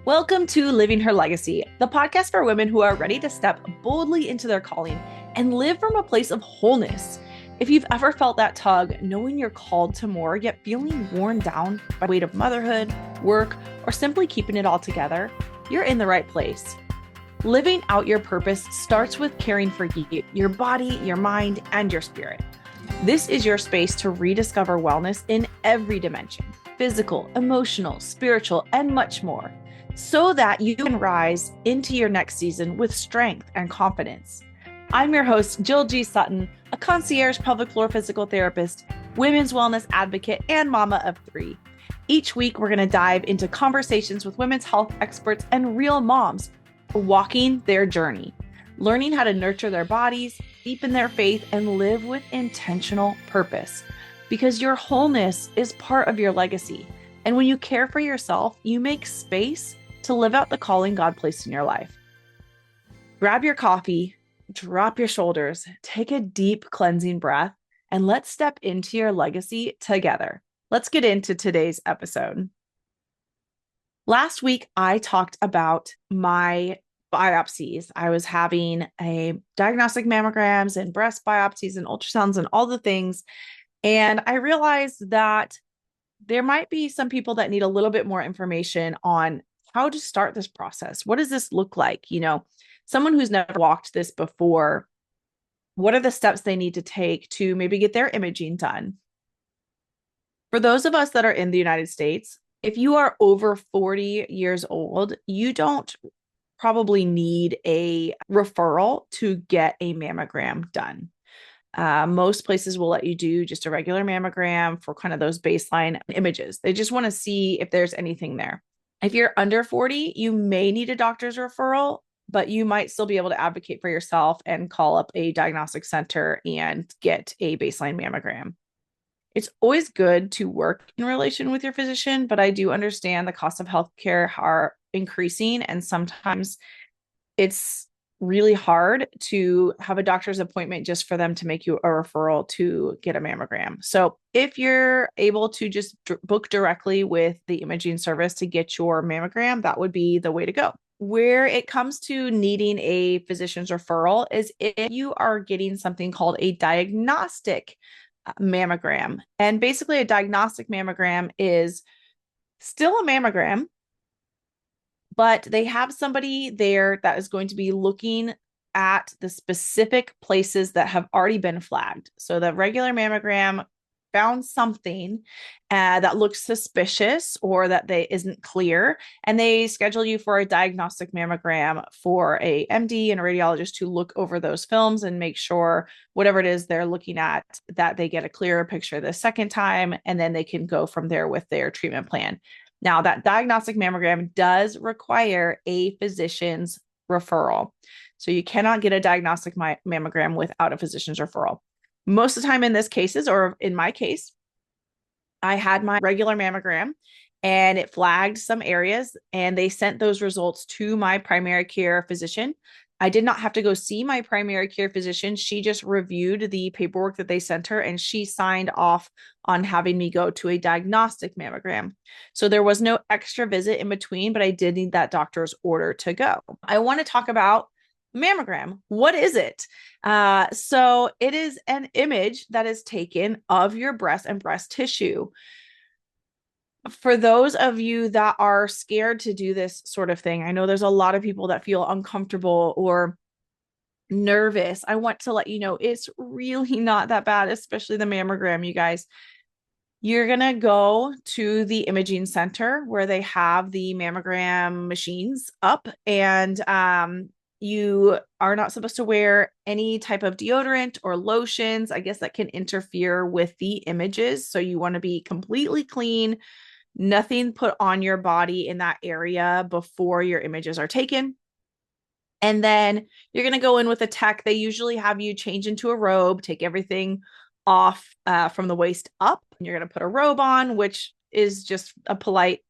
Welcome to Living Her Legacy, the podcast for women who are ready to step boldly into their calling and live from a place of wholeness. If you've ever felt that tug, knowing you're called to more, yet feeling worn down by the weight of motherhood, work, or simply keeping it all together, you're in the right place. Living out your purpose starts with caring for you, your body, your mind, and your spirit. This is your space to rediscover wellness in every dimension: physical, emotional, spiritual, and much more, so that you can rise into your next season with strength and confidence. I'm your host, Jill G. Sutton, a concierge pelvic floor physical therapist, women's wellness advocate, and mama of three. Each week, we're going to dive into conversations with women's health experts and real moms walking their journey, learning how to nurture their bodies, deepen their faith, and live with intentional purpose. Because your wholeness is part of your legacy. And when you care for yourself, you make space to live out the calling God placed in your life. Grab your coffee, drop your shoulders, take a deep cleansing breath, and let's step into your legacy together. Let's get into today's episode. Last week, I talked about my biopsies. I was having a diagnostic mammograms and breast biopsies and ultrasounds and all the things. And I realized that there might be some people that need a little bit more information on how to start this process. What does this look like? Someone who's never walked this before, what are the steps they need to take to maybe get their imaging done? For those of us that are in the United States, if you are over 40 years old, you don't probably need a referral to get a mammogram done. Most places will let you do just a regular mammogram for kind of those baseline images. They just want to see if there's anything there. If you're under 40, you may need a doctor's referral, but you might still be able to advocate for yourself and call up a diagnostic center and get a baseline mammogram. It's always good to work in relation with your physician, but I do understand the cost of healthcare are increasing, and sometimes it's really hard to have a doctor's appointment just for them to make you a referral to get a mammogram. So if you're able to just book directly with the imaging service to get your mammogram, that would be the way to go. Where it comes to needing a physician's referral is if you are getting something called a diagnostic mammogram. And basically a diagnostic mammogram is still a mammogram, but they have somebody there that is going to be looking at the specific places that have already been flagged. So the regular mammogram found something that looks suspicious or that they isn't clear, and they schedule you for a diagnostic mammogram for a MD and a radiologist to look over those films and make sure whatever it is they're looking at, that they get a clearer picture the second time, and then they can go from there with their treatment plan. Now, that diagnostic mammogram does require a physician's referral. So you cannot get a diagnostic mammogram without a physician's referral. Most of the time in this cases, or in my case, I had my regular mammogram and it flagged some areas, and they sent those results to my primary care physician. I did not have to go see my primary care physician. She just reviewed the paperwork that they sent her, and she signed off on having me go to a diagnostic mammogram. So there was no extra visit in between, but I did need that doctor's order to go. I want to talk about mammogram. What is it? So it is an image that is taken of your breast and breast tissue. For those of you that are scared to do this sort of thing, I know there's a lot of people that feel uncomfortable or nervous. I want to let you know it's really not that bad, especially the mammogram, you guys. You're going to go to the imaging center where they have the mammogram machines up, and you are not supposed to wear any type of deodorant or lotions. I guess that can interfere with the images. So you want to be completely clean, nothing put on your body in that area before your images are taken. And then you're going to go in with a tech. They usually have you change into a robe, take everything off from the waist up. And you're going to put a robe on, which is just a polite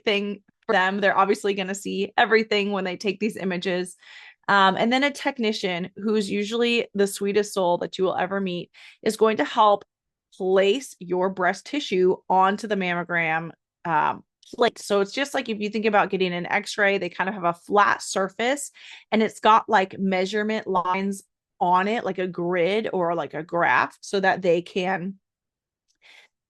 thing for them. They're obviously going to see everything when they take these images. And then a technician, who's usually the sweetest soul that you will ever meet, is going to help place your breast tissue onto the mammogram plate. So it's just like if you think about getting an x-ray, they kind of have a flat surface and it's got like measurement lines on it, like a grid or like a graph, so that they can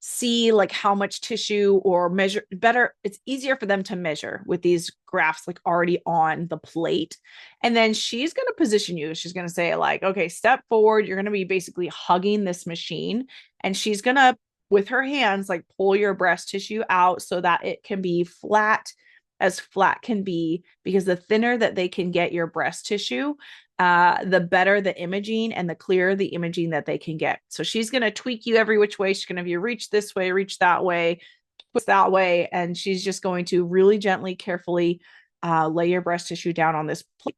see like how much tissue or measure better. It's easier for them to measure with these graphs like already on the plate. And then she's going to position you. She's going to say like, okay, step forward. You're going to be basically hugging this machine, and she's going to, with her hands, like pull your breast tissue out so that it can be flat, as flat can be, because the thinner that they can get your breast tissue, the better the imaging and the clearer the imaging that they can get. So she's going to tweak you every which way. She's going to have you reach this way, reach that way, twist that way. And she's just going to really gently, carefully lay your breast tissue down on this plate.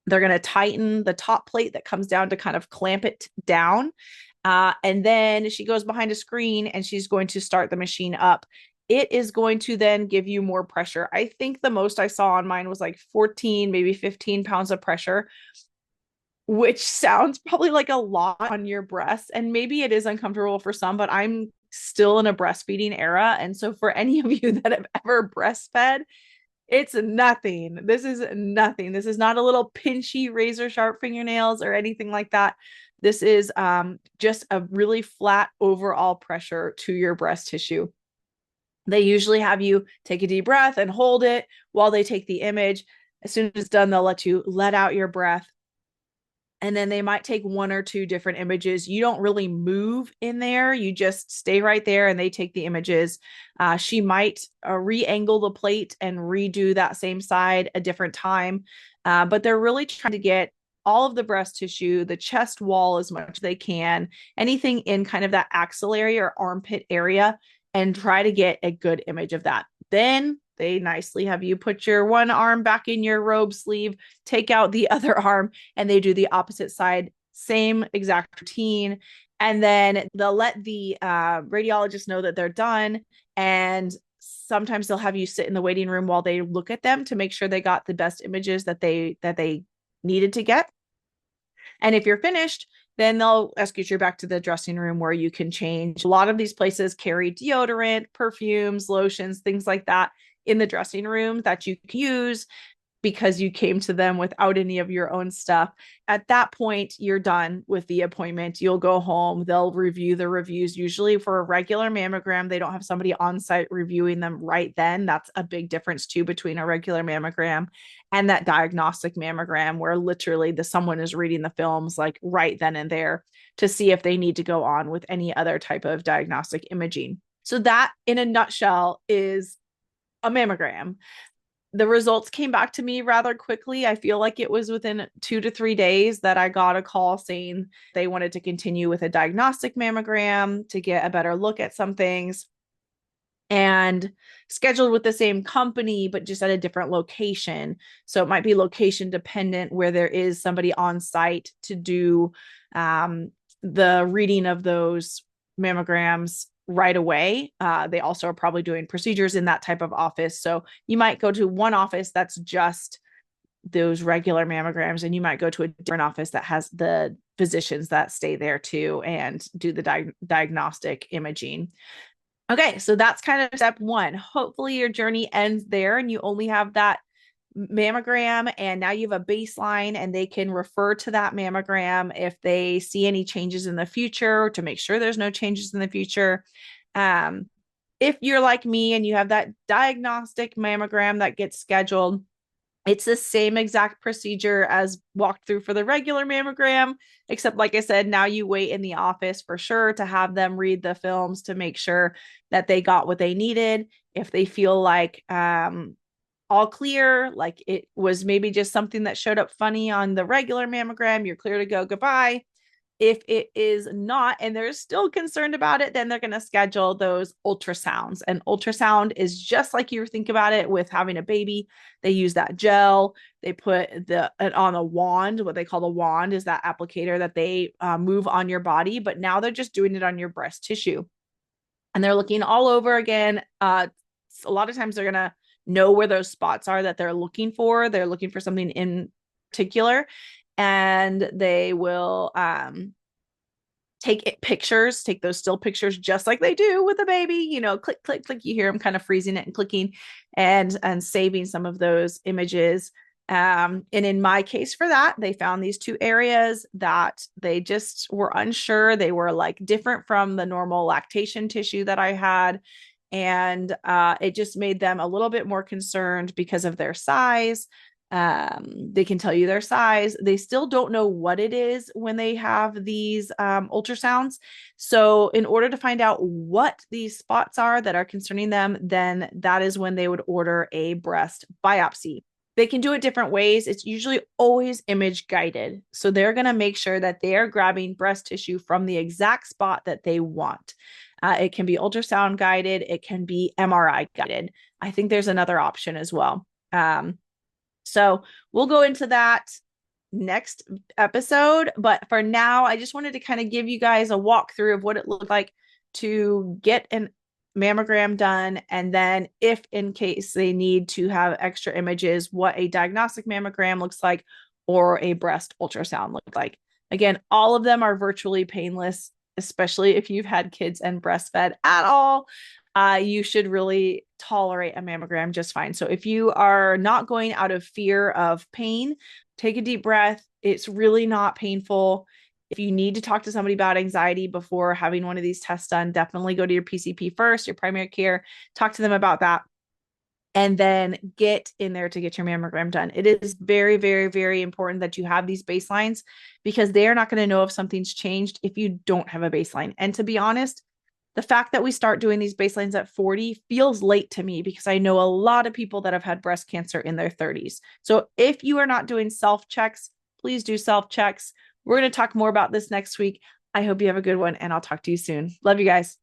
They're going to tighten the top plate that comes down to kind of clamp it down. And then she goes behind a screen and she's going to start the machine up. It is going to then give you more pressure. I think the most I saw on mine was like 14, maybe 15 pounds of pressure, which sounds probably like a lot on your breasts. And maybe it is uncomfortable for some, but I'm still in a breastfeeding era. And so for any of you that have ever breastfed, it's nothing. This is nothing. This is not a little pinchy razor sharp fingernails or anything like that. This is just a really flat overall pressure to your breast tissue. They usually have you take a deep breath and hold it while they take the image. As soon as it's done, they'll let you let out your breath. And then they might take one or two different images. You don't really move in there. You just stay right there and they take the images. She might re-angle the plate and redo that same side a different time. But they're really trying to get all of the breast tissue, the chest wall as much as they can, anything in kind of that axillary or armpit area, and try to get a good image of that. Then they nicely have you put your one arm back in your robe sleeve, take out the other arm, and they do the opposite side, same exact routine. And then they'll let the radiologist know that they're done. And sometimes they'll have you sit in the waiting room while they look at them to make sure they got the best images that they needed to get. And if you're finished, then they'll escort you back to the dressing room where you can change. A lot of these places carry deodorant, perfumes, lotions, things like that in the dressing room that you can use because you came to them without any of your own stuff. At that point, you're done with the appointment. You'll go home. They'll review the reviews. Usually for a regular mammogram, they don't have somebody on site reviewing them right then. That's a big difference too between a regular mammogram and that diagnostic mammogram, where literally someone is reading the films like right then and there to see if they need to go on with any other type of diagnostic imaging. So that in a nutshell is a mammogram. The results came back to me rather quickly. I feel like it was within 2 to 3 days that I got a call saying they wanted to continue with a diagnostic mammogram to get a better look at some things, and scheduled with the same company, but just at a different location. So it might be location dependent, where there is somebody on site to do the reading of those mammograms right away. They also are probably doing procedures in that type of office. So you might go to one office that's just those regular mammograms, and you might go to a different office that has the physicians that stay there too and do the diagnostic imaging. Okay, so that's kind of step one. Hopefully your journey ends there and you only have that mammogram, and now you have a baseline and they can refer to that mammogram if they see any changes in the future, to make sure there's no changes in the future. If you're like me and you have that diagnostic mammogram that gets scheduled, it's the same exact procedure as walked through for the regular mammogram, except like I said, now you wait in the office for sure to have them read the films to make sure that they got what they needed. If they feel like all clear, like it was maybe just something that showed up funny on the regular mammogram, you're clear to go, goodbye. If it is not, and they're still concerned about it, then they're going to schedule those ultrasounds. And ultrasound is just like you think about it with having a baby. They use that gel. They put it on a wand. What they call the wand is that applicator that they move on your body. But now they're just doing it on your breast tissue. And they're looking all over again. A lot of times they're going to know where those spots are that they're looking for. They're looking for something in particular. And they will pictures, take those still pictures just like they do with a baby, click, click, click. You hear them kind of freezing it and clicking and saving some of those images. And in my case for that, they found these two areas that they just were unsure. They were like different from the normal lactation tissue that I had. And it just made them a little bit more concerned because of their size. They can tell you their size. They still don't know what it is when they have these ultrasounds. So, in order to find out what these spots are that are concerning them, then that is when they would order a breast biopsy. They can do it different ways. It's usually always image guided. So, they're going to make sure that they are grabbing breast tissue from the exact spot that they want. It can be ultrasound guided, it can be MRI guided. I think there's another option as well. So we'll go into that next episode. But for now, I just wanted to kind of give you guys a walkthrough of what it looked like to get an mammogram done. And then if in case they need to have extra images, what a diagnostic mammogram looks like or a breast ultrasound looks like. Again, all of them are virtually painless, especially if you've had kids and breastfed at all. You should really tolerate a mammogram just fine. So if you are not going out of fear of pain, take a deep breath. It's really not painful. If you need to talk to somebody about anxiety before having one of these tests done, definitely go to your PCP first, your primary care, talk to them about that, and then get in there to get your mammogram done. It is very, very, very important that you have these baselines because they are not going to know if something's changed if you don't have a baseline. And to be honest, the fact that we start doing these baselines at 40 feels late to me because I know a lot of people that have had breast cancer in their 30s. So if you are not doing self checks, please do self checks. We're going to talk more about this next week. I hope you have a good one and I'll talk to you soon. Love you guys.